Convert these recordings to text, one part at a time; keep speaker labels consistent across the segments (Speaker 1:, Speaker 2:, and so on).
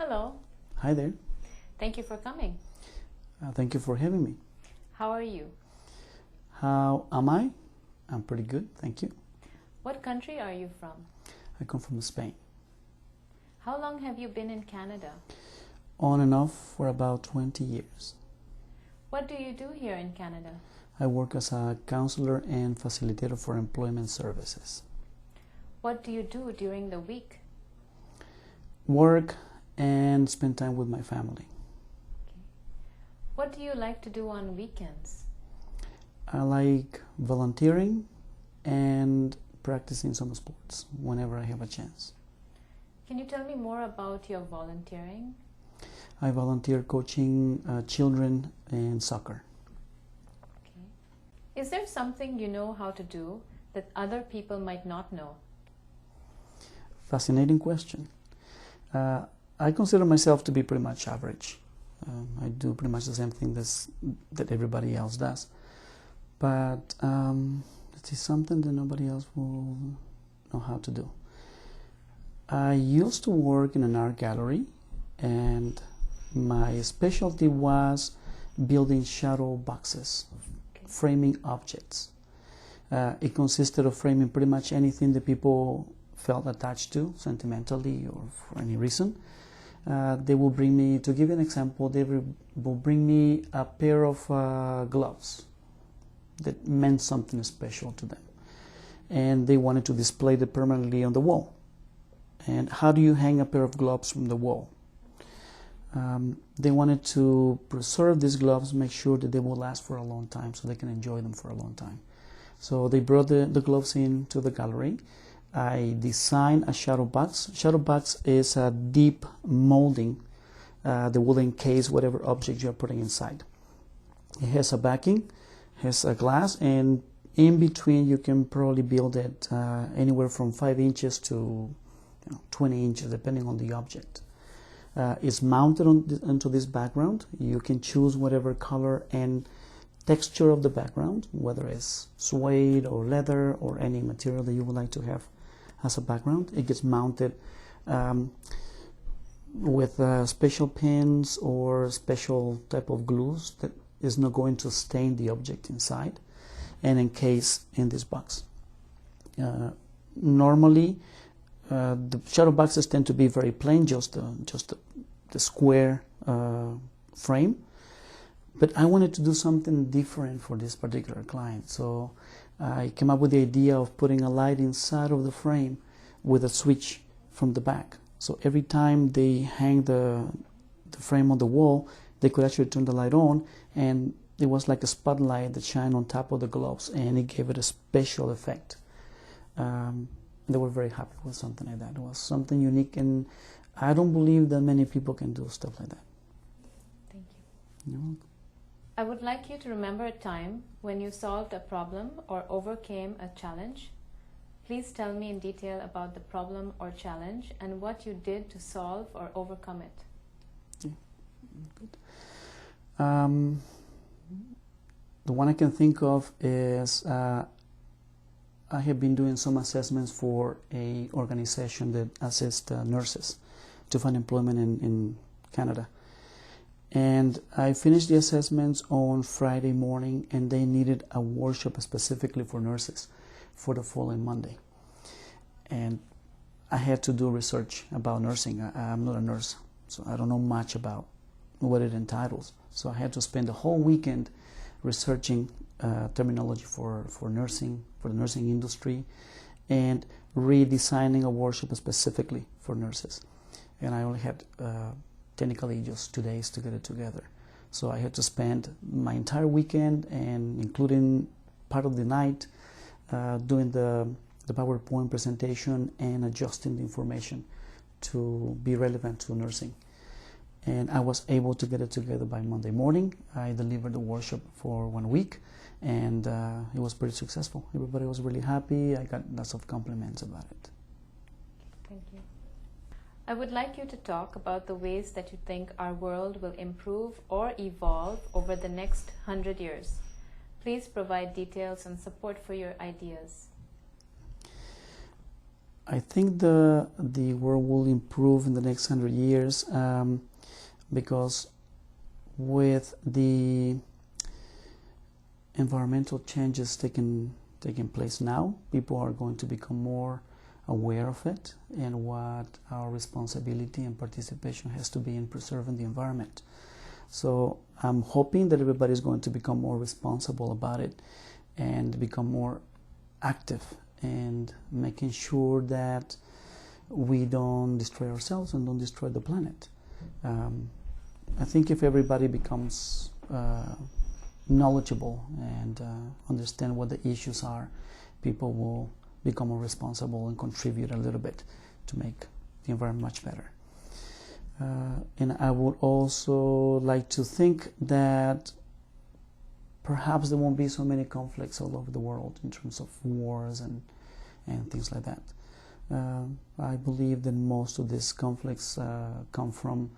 Speaker 1: Hello.
Speaker 2: Hi there.
Speaker 1: Thank you for coming.
Speaker 2: Thank you for having me.
Speaker 1: How are you?
Speaker 2: How am I? I'm pretty good, thank you.
Speaker 1: What country are you from?
Speaker 2: I come from Spain.
Speaker 1: How long have you been in Canada?
Speaker 2: On and off for about 20 years.
Speaker 1: What do you do here in Canada?
Speaker 2: I work as a counselor and facilitator for employment services.
Speaker 1: What do you do during the week?
Speaker 2: Work and spend time with my family.
Speaker 1: What do you like to do on weekends?
Speaker 2: I like volunteering and practicing some sports whenever I have a chance.
Speaker 1: Can you tell me more about your volunteering?
Speaker 2: I volunteer coaching children in soccer.
Speaker 1: Is there something you know how to do that other people might not know?
Speaker 2: Fascinating question. I consider myself to be pretty much average. I do pretty much the same thing that everybody else does. But it is something that nobody else will know how to do. I used to work in an art gallery, and my specialty was building shadow boxes, framing objects. It consisted of framing pretty much anything that people felt attached to sentimentally or for any reason. They will bring me, to give you an example, they will bring me a pair of gloves that meant something special to them, and they wanted to display it permanently on the wall. And how do you hang a pair of gloves from the wall? They wanted to preserve these gloves, make sure that they will last for a long time so they can enjoy them for a long time. So they brought the gloves into the gallery. I designed a shadow box. Shadow box is a deep molding that will encase whatever object you're putting inside. It has a backing, has a glass, and in between you can probably build it anywhere from 5 inches to 20 inches depending on the object. It's mounted onto this background. You can choose whatever color and texture of the background, whether it's suede or leather or any material that you would like to have as a background. It gets mounted with special pins or special type of glues that is not going to stain the object inside and encase in this box. Normally the shadow boxes tend to be very plain, just the square frame, but I wanted to do something different for this particular client, so I came up with the idea of putting a light inside of the frame with a switch from the back. So every time they hang the frame on the wall, they could actually turn the light on, and it was like a spotlight that shined on top of the gloves, and it gave it a special effect. They were very happy with something like that. It was something unique, and I don't believe that many people can do stuff like that.
Speaker 1: Thank you.
Speaker 2: You're welcome.
Speaker 1: I would like you to remember a time when you solved a problem or overcame a challenge. Please tell me in detail about the problem or challenge and what you did to solve or overcome it.
Speaker 2: Yeah, good. The one I can think of is I have been doing some assessments for an organization that assists nurses to find employment in Canada. And I finished the assessments on Friday morning, and they needed a workshop specifically for nurses for the following Monday. And I had to do research about nursing. I'm not a nurse, so I don't know much about what it entitles. So I had to spend the whole weekend researching terminology for nursing, for the nursing industry, and redesigning a workshop specifically for nurses. And I only had technically just 2 days to get it together. So I had to spend my entire weekend, and including part of the night, doing the PowerPoint presentation and adjusting the information to be relevant to nursing. And I was able to get it together by Monday morning. I delivered the workshop for 1 week, and it was pretty successful. Everybody was really happy. I got lots of compliments about it.
Speaker 1: Thank you. I would like you to talk about the ways that you think our world will improve or evolve over the next 100 years. Please provide details and support for your ideas.
Speaker 2: I think the world will improve in the next 100 years because with the environmental changes taking place now, people are going to become more aware of it and what our responsibility and participation has to be in preserving the environment. So I'm hoping that everybody is going to become more responsible about it and become more active and making sure that we don't destroy ourselves and don't destroy the planet. I think if everybody becomes knowledgeable and understand what the issues are, people will become more responsible and contribute a little bit to make the environment much better. And I would also like to think that perhaps there won't be so many conflicts all over the world in terms of wars and things like that. I believe that most of these conflicts come from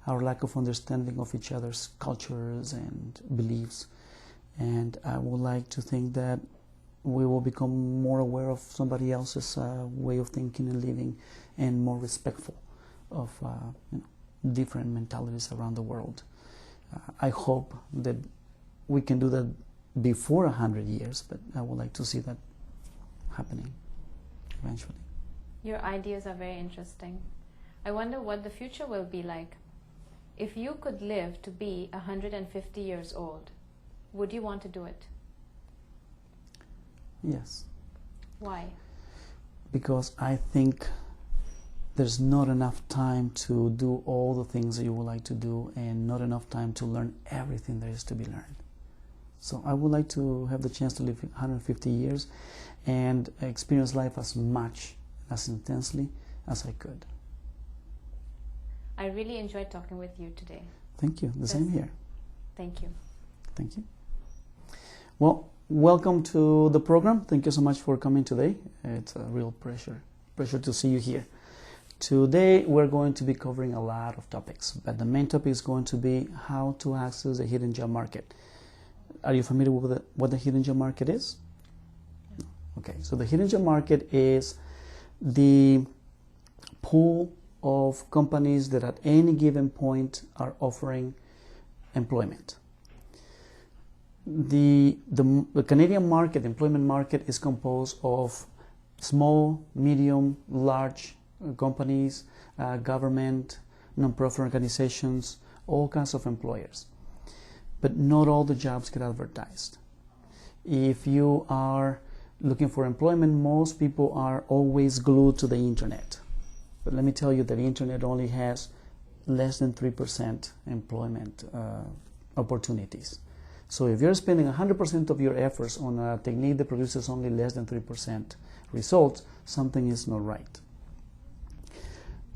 Speaker 2: our lack of understanding of each other's cultures and beliefs. And I would like to think that we will become more aware of somebody else's way of thinking and living and more respectful of different mentalities around the world. I hope that we can do that before 100 years, but I would like to see that happening eventually.
Speaker 1: Your ideas are very interesting. I wonder what the future will be like. If you could live to be 150 years old, would you want to do it?
Speaker 2: Yes.
Speaker 1: Why?
Speaker 2: Because I think there's not enough time to do all the things that you would like to do and not enough time to learn everything there is to be learned. So I would like to have the chance to live 150 years and experience life as much, as intensely as I could.
Speaker 1: I really enjoyed talking with you today.
Speaker 2: Thank you. The same here.
Speaker 1: Thank you.
Speaker 2: Thank you. Well, welcome to the program. Thank you so much for coming today. It's a real pleasure to see you here. Today we're going to be covering a lot of topics, but the main topic is going to be how to access the hidden job market. Are you familiar with what the hidden job market is? No. Okay, so the hidden job market is the pool of companies that at any given point are offering employment. The Canadian market, employment market, is composed of small, medium, large companies, government, non-profit organizations, all kinds of employers. But not all the jobs get advertised. If you are looking for employment, most people are always glued to the internet. But let me tell you that the internet only has less than 3% employment opportunities. So if you're spending 100% of your efforts on a technique that produces only less than 3% results, something is not right.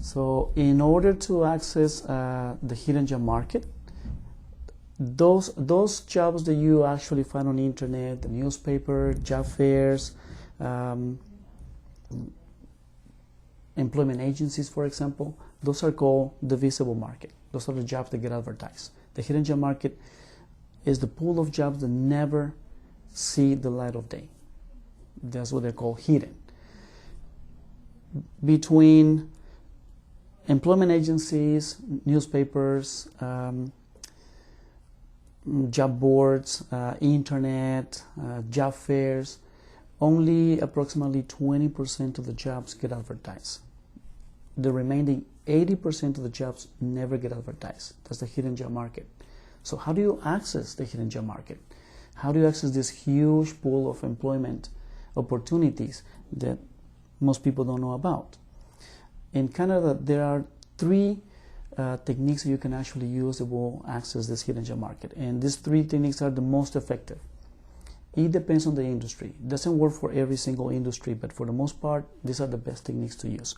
Speaker 2: So in order to access the hidden job market, those jobs that you actually find on the internet, the newspaper, job fairs, employment agencies, for example, those are called the visible market. Those are the jobs that get advertised. The hidden job market is the pool of jobs that never see the light of day. That's what they're called, hidden. Between employment agencies, newspapers, job boards, internet, job fairs, only approximately 20% of the jobs get advertised. The remaining 80% of the jobs never get advertised. That's the hidden job market. So how do you access the hidden job market? How do you access this huge pool of employment opportunities that most people don't know about? In Canada, there are three techniques that you can actually use that will access this hidden job market. And these three techniques are the most effective. It depends on the industry. It doesn't work for every single industry, but for the most part, these are the best techniques to use.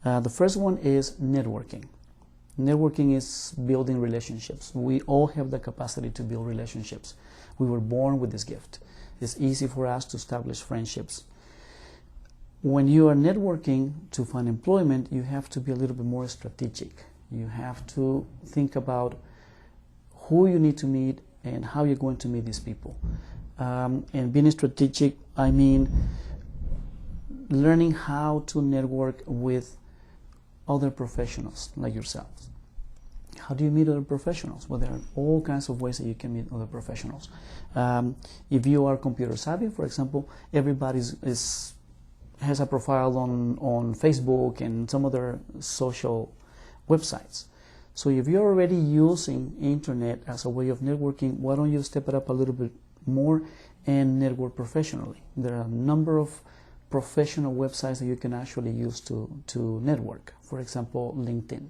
Speaker 2: The first one is networking. Networking is building relationships. We all have the capacity to build relationships. We were born with this gift. It's easy for us to establish friendships. When you are networking to find employment, you have to be a little bit more strategic. You have to think about who you need to meet and how you're going to meet these people. And being strategic, I mean learning how to network with other professionals like yourselves. How do you meet other professionals? Well, there are all kinds of ways that you can meet other professionals. If you are computer savvy, for example, everybody has a profile on Facebook and some other social websites. So if you're already using internet as a way of networking, why don't you step it up a little bit more and network professionally? There are a number of professional websites that you can actually use to network. For example, LinkedIn.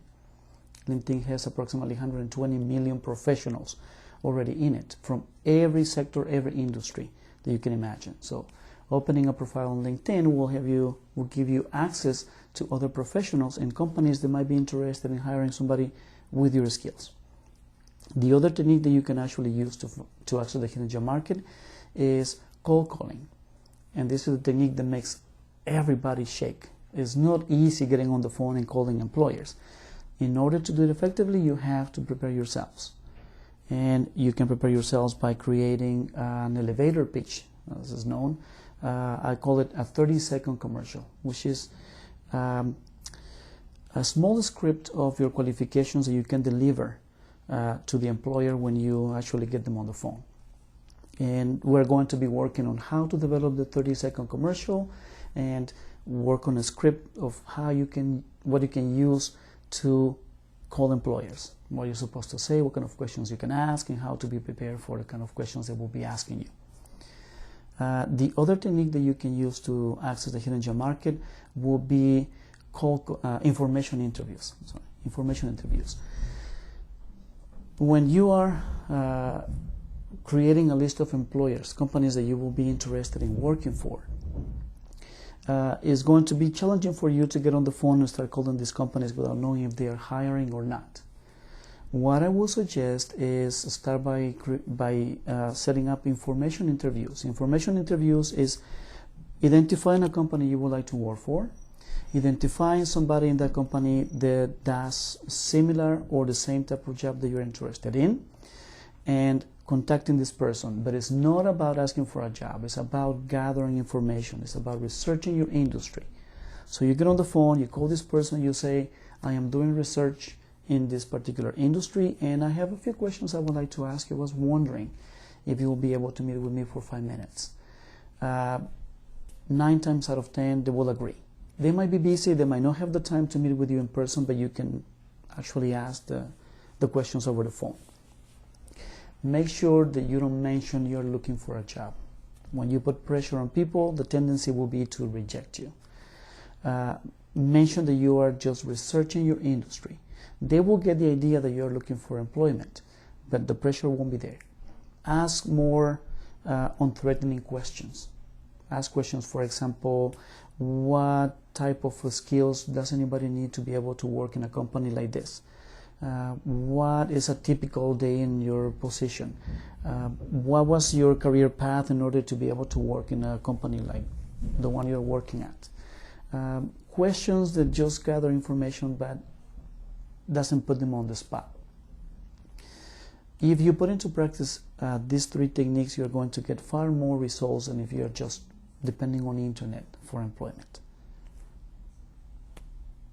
Speaker 2: LinkedIn has approximately 120 million professionals already in it from every sector, every industry that you can imagine. So opening a profile on LinkedIn will give you access to other professionals and companies that might be interested in hiring somebody with your skills. The other technique that you can actually use to access the hidden gem market is cold calling. And this is a technique that makes everybody shake. It's not easy getting on the phone and calling employers. In order to do it effectively, you have to prepare yourselves. And you can prepare yourselves by creating an elevator pitch, as is known. I call it a 30-second commercial, which is a small script of your qualifications that you can deliver to the employer when you actually get them on the phone. And we're going to be working on how to develop the 30-second commercial and work on a script of what you can use to call employers, what you're supposed to say, what kind of questions you can ask, and how to be prepared for the kind of questions they will be asking you. The other technique that you can use to access the hidden gem market will be called information interviews. When you are creating a list of employers, companies that you will be interested in working for, it's going to be challenging for you to get on the phone and start calling these companies without knowing if they are hiring or not. What I will suggest is start by setting up information interviews. Information interviews is identifying a company you would like to work for, identifying somebody in that company that does similar or the same type of job that you're interested in, and contacting this person. But it's not about asking for a job. It's about gathering information. It's about researching your industry. So you get on the phone, you call this person, you say, I am doing research in this particular industry and I have a few questions I would like to ask you. I was wondering if you will be able to meet with me for 5 minutes. 9 times out of 10 they will agree. They might be busy, they might not have the time to meet with you in person, but you can actually ask the questions over the phone. Make sure that you don't mention you're looking for a job. When you put pressure on people, the tendency will be to reject you. Mention that you are just researching your industry. They will get the idea that you're looking for employment, but the pressure won't be there. Ask more unthreatening questions. Ask questions, for example, what type of skills does anybody need to be able to work in a company like this? What is a typical day in your position? What was your career path in order to be able to work in a company like the one you're working at? Questions that just gather information but doesn't put them on the spot. If you put into practice these 3 techniques, you're going to get far more results than if you're just depending on the internet for employment.